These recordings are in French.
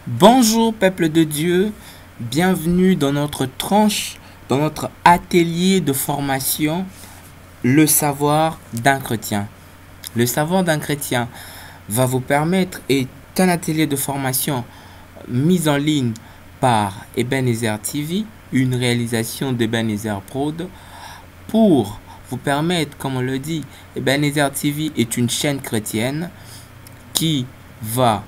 Bonjour peuple de Dieu, bienvenue dans notre tranche, dans notre atelier de formation, le savoir d'un chrétien. Le savoir d'un chrétien va vous permettre, est un atelier de formation mis en ligne par Ebenezer TV, une réalisation d'Ebenezer Prod, pour vous permettre, comme on le dit, Ebenezer TV est une chaîne chrétienne qui va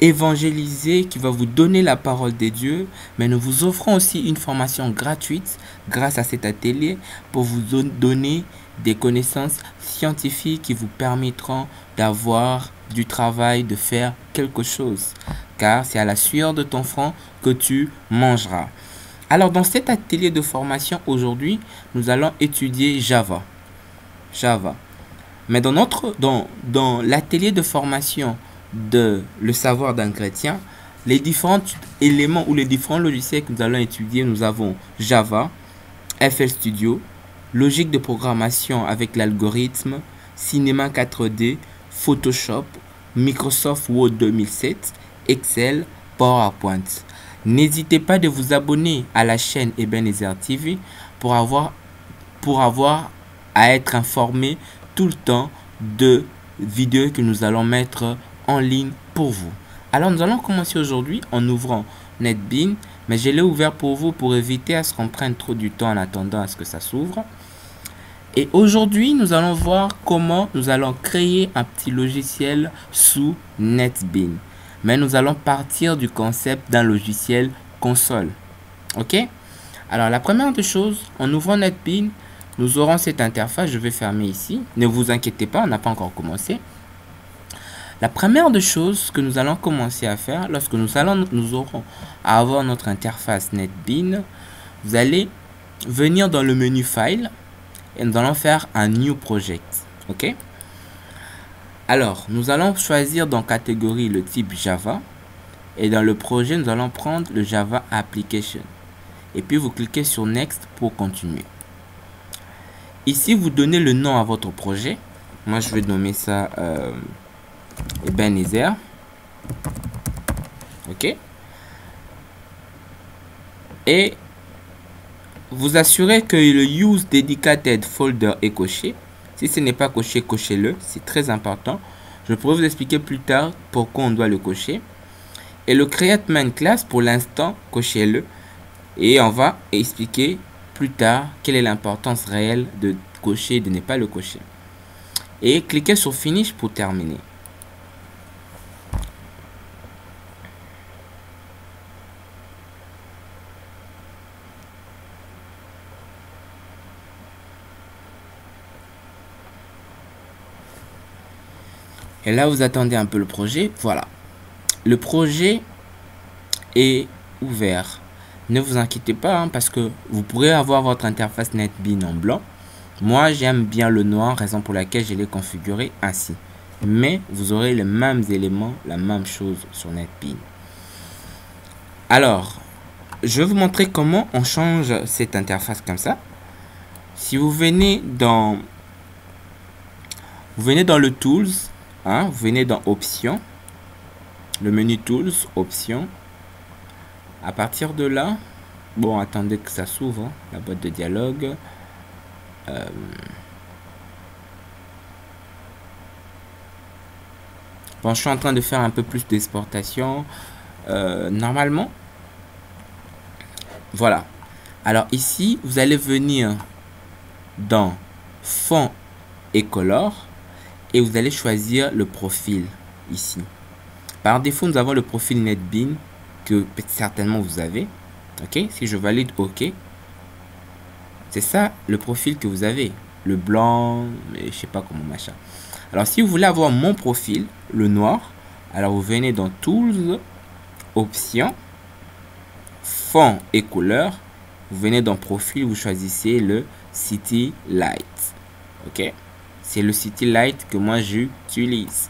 évangéliser, qui va vous donner la parole de Dieu, mais nous vous offrons aussi une formation gratuite grâce à cet atelier pour vous donner des connaissances scientifiques qui vous permettront d'avoir du travail, de faire quelque chose. Car c'est à la sueur de ton front que tu mangeras. Alors dans cet atelier de formation aujourd'hui, nous allons étudier Java. Mais dans l'atelier de formation de le savoir d'un chrétien, les différents éléments ou les différents logiciels que nous allons étudier, nous avons Java, FL Studio, logique de programmation avec l'algorithme, Cinema 4D, Photoshop, Microsoft Word 2007, Excel, PowerPoint. N'hésitez pas de vous abonner à la chaîne Ebenezer TV pour avoir à être informé tout le temps de vidéos que nous allons mettre en ligne pour vous. Alors nous allons commencer aujourd'hui en ouvrant NetBeans, mais je l'ai ouvert pour vous pour éviter à ce qu'on prenne trop du temps en attendant à ce que ça s'ouvre. Et aujourd'hui nous allons voir comment nous allons créer un petit logiciel sous NetBeans. Mais nous allons partir du concept d'un logiciel console. Ok? Alors la première des choses, en ouvrant NetBeans, nous aurons cette interface. Je vais fermer ici. Ne vous inquiétez pas, on n'a pas encore commencé. La première des choses que nous allons commencer à faire, lorsque nous aurons à avoir notre interface NetBeans, vous allez venir dans le menu File et nous allons faire un New Project. Ok? Alors, nous allons choisir dans catégorie le type Java et dans le projet, nous allons prendre le Java Application. Et puis, vous cliquez sur Next pour continuer. Ici, vous donnez le nom à votre projet. Moi, je vais nommer ça Ebenezer. Ok. Et vous assurez que le Use Dedicated Folder est coché. Si ce n'est pas coché, cochez-le. C'est très important. Je pourrai vous expliquer plus tard pourquoi on doit le cocher. Et le Create Main Class, pour l'instant, cochez-le. Et on va expliquer plus tard quelle est l'importance réelle de cocher et de ne pas le cocher. Et cliquez sur Finish pour terminer. Et là, vous attendez un peu le projet. Voilà. Le projet est ouvert. Ne vous inquiétez pas, hein, parce que vous pourrez avoir votre interface NetBeans en blanc. Moi, j'aime bien le noir, raison pour laquelle je l'ai configuré ainsi. Mais vous aurez les mêmes éléments, la même chose sur NetBeans. Alors, je vais vous montrer comment on change cette interface comme ça. Si vous venez dans le Tools, hein, vous venez dans Options, le menu Tools, Options. À partir de là, bon, attendez que ça s'ouvre, hein, la boîte de dialogue. Bon, je suis en train de faire un peu plus d'exportation. Normalement, voilà. Alors ici, vous allez venir dans Fond et Color et vous allez choisir le profil ici. Par défaut, nous avons le profil NetBeans que certainement vous avez. Ok, si je valide OK, c'est ça le profil que vous avez, le blanc, mais je sais pas comment machin. Alors si vous voulez avoir mon profil, le noir, alors vous venez dans Tools, Options, Fond et couleur, vous venez dans Profil, vous choisissez le City Light. Ok, c'est le City Light que moi j'utilise.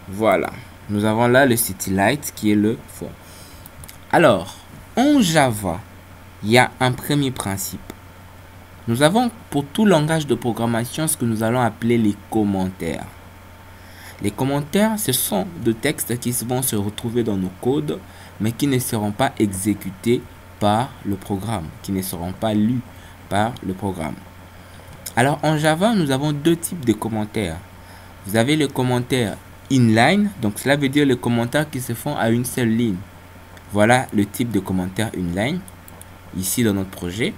Voilà, nous avons là le City Light qui est le fond. Alors, en Java, il y a un premier principe. Nous avons pour tout langage de programmation ce que nous allons appeler les commentaires. Les commentaires, ce sont de textes qui vont se retrouver dans nos codes, mais qui ne seront pas exécutés par le programme, qui ne seront pas lus par le programme. Alors en Java, nous avons deux types de commentaires. Vous avez le commentaire inline, donc cela veut dire les commentaires qui se font à une seule ligne. Voilà le type de commentaire inline, ici dans notre projet.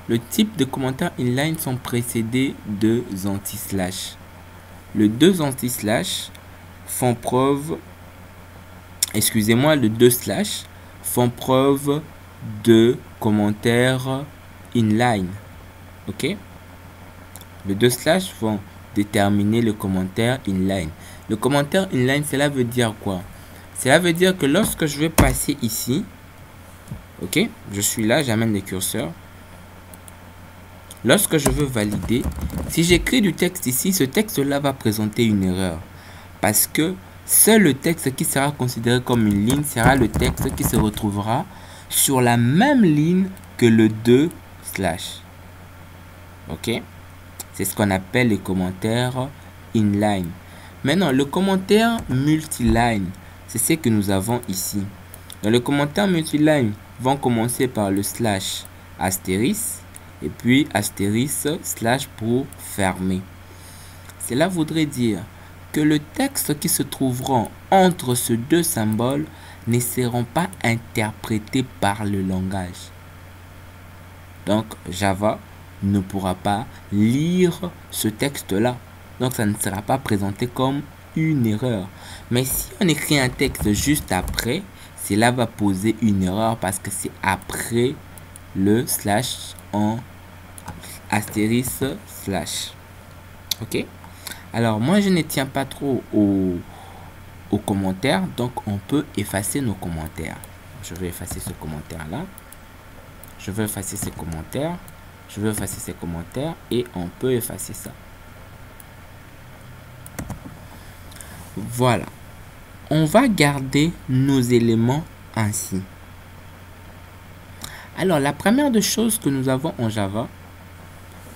Le type de commentaires inline sont précédés de anti-slash. Les deux anti-slash font preuve, les deux slash font preuve de commentaires inline. Ok? Les deux slash vont déterminer le commentaire inline. Le commentaire inline, cela veut dire quoi? Cela veut dire que lorsque je vais passer ici, ok, je suis là, j'amène le curseur. Lorsque je veux valider, si j'écris du texte ici, ce texte-là va présenter une erreur. Parce que seul le texte qui sera considéré comme une ligne sera le texte qui se retrouvera sur la même ligne que le 2 slash. Ok? C'est ce qu'on appelle les commentaires inline. Maintenant, le commentaire multiline, c'est ce que nous avons ici. Dans le commentaire multiline, vont commencer par le slash astérisque et puis astérisque slash pour fermer. Cela voudrait dire que le texte qui se trouveront entre ces deux symboles ne seront pas interprétés par le langage. Donc Java ne pourra pas lire ce texte-là. Donc ça ne sera pas présenté comme une erreur. Mais si on écrit un texte juste après, cela va poser une erreur parce que c'est après le slash en astérisque slash. Ok? Alors moi je ne tiens pas trop aux commentaires, donc on peut effacer nos commentaires. Je vais effacer ce commentaire-là. Je vais effacer ces commentaires. Je vais effacer ces commentaires et on peut effacer ça. Voilà. On va garder nos éléments ainsi. Alors, la première des choses que nous avons en Java,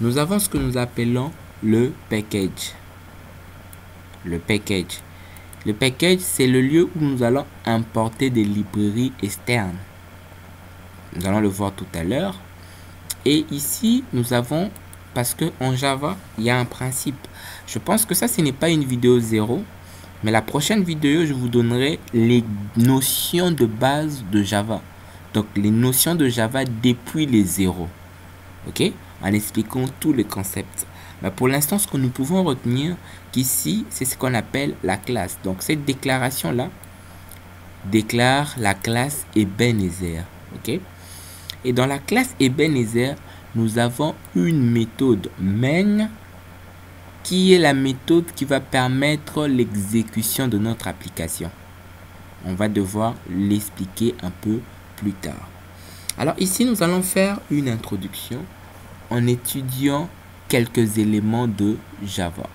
nous avons ce que nous appelons le package. Le package. Le package, c'est le lieu où nous allons importer des librairies externes. Nous allons le voir tout à l'heure. Et ici, nous avons, parce que en Java, il y a un principe. Je pense que ça, ce n'est pas une vidéo 0. Mais la prochaine vidéo, je vous donnerai les notions de base de Java. Donc, les notions de Java depuis les 0. Ok? En expliquant tous les concepts. Mais pour l'instant, ce que nous pouvons retenir qu'ici, c'est ce qu'on appelle la classe. Donc, cette déclaration-là déclare la classe Ebenezer. Ok? Et dans la classe Ebenezer, nous avons une méthode main qui est la méthode qui va permettre l'exécution de notre application. On va devoir l'expliquer un peu plus tard. Alors ici, nous allons faire une introduction en étudiant quelques éléments de Java.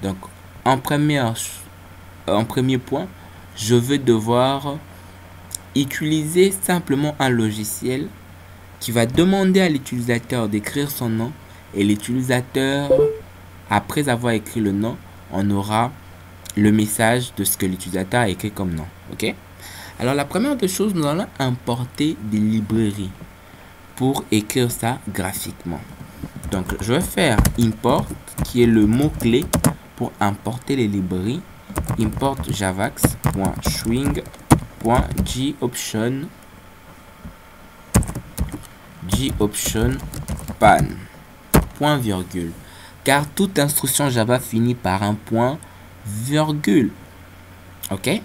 Donc, en premier point, je vais devoir utiliser simplement un logiciel qui va demander à l'utilisateur d'écrire son nom et l'utilisateur, après avoir écrit le nom, on aura le message de ce que l'utilisateur a écrit comme nom. Ok? Alors la première des choses, nous allons importer des librairies pour écrire ça graphiquement. Donc je vais faire import, qui est le mot-clé pour importer les librairies. Import javax.swing.goption pan point virgule, car toute instruction Java finit par un point virgule. Ok?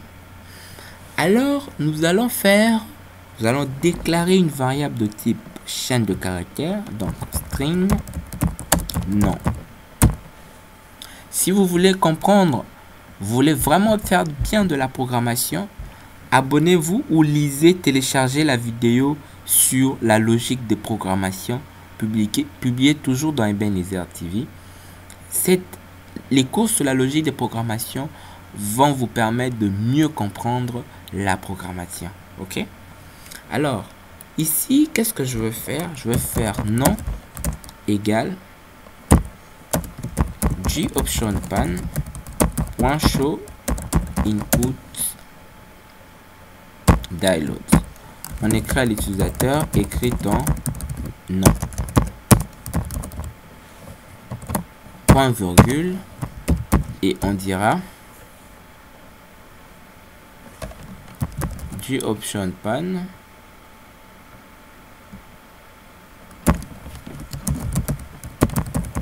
Alors nous allons déclarer une variable de type chaîne de caractères, donc string nom. Si vous voulez comprendre, vous voulez vraiment faire bien de la programmation, abonnez-vous ou téléchargez la vidéo sur la logique de programmation publiée toujours dans Ebenezer TV. Les cours sur la logique de programmation vont vous permettre de mieux comprendre la programmation. Ok? Alors, ici, qu'est-ce que je vais faire? Je vais faire nom égale goption pan .show input download. On écrit à l'utilisateur, écrit ton nom. Point virgule. Et on dira du option pan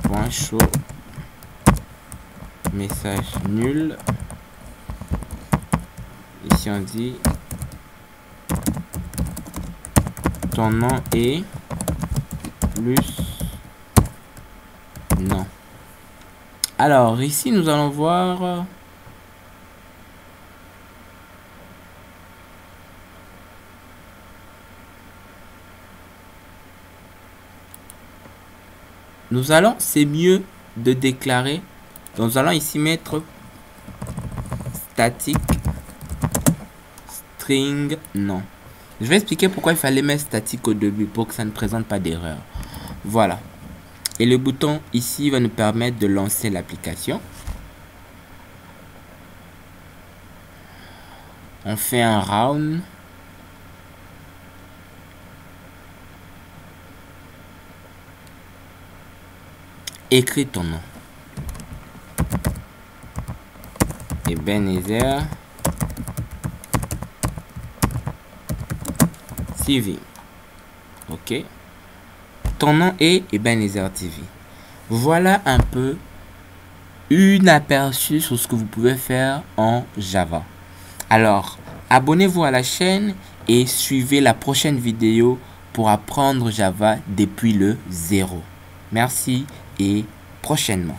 point show message nul. Ici on dit ton nom est plus non. Alors ici nous allons voir c'est mieux de déclarer. Donc nous allons ici mettre static string non. Je vais expliquer pourquoi il fallait mettre statique au début pour que ça ne présente pas d'erreur. Voilà. Et le bouton ici va nous permettre de lancer l'application. On fait un round. Écris ton nom. Ebenezer TV. Ok. Ton nom est Ebenezer TV. Voilà un peu un aperçu sur ce que vous pouvez faire en Java. Alors, abonnez-vous à la chaîne et suivez la prochaine vidéo pour apprendre Java depuis le zéro. Merci et prochainement.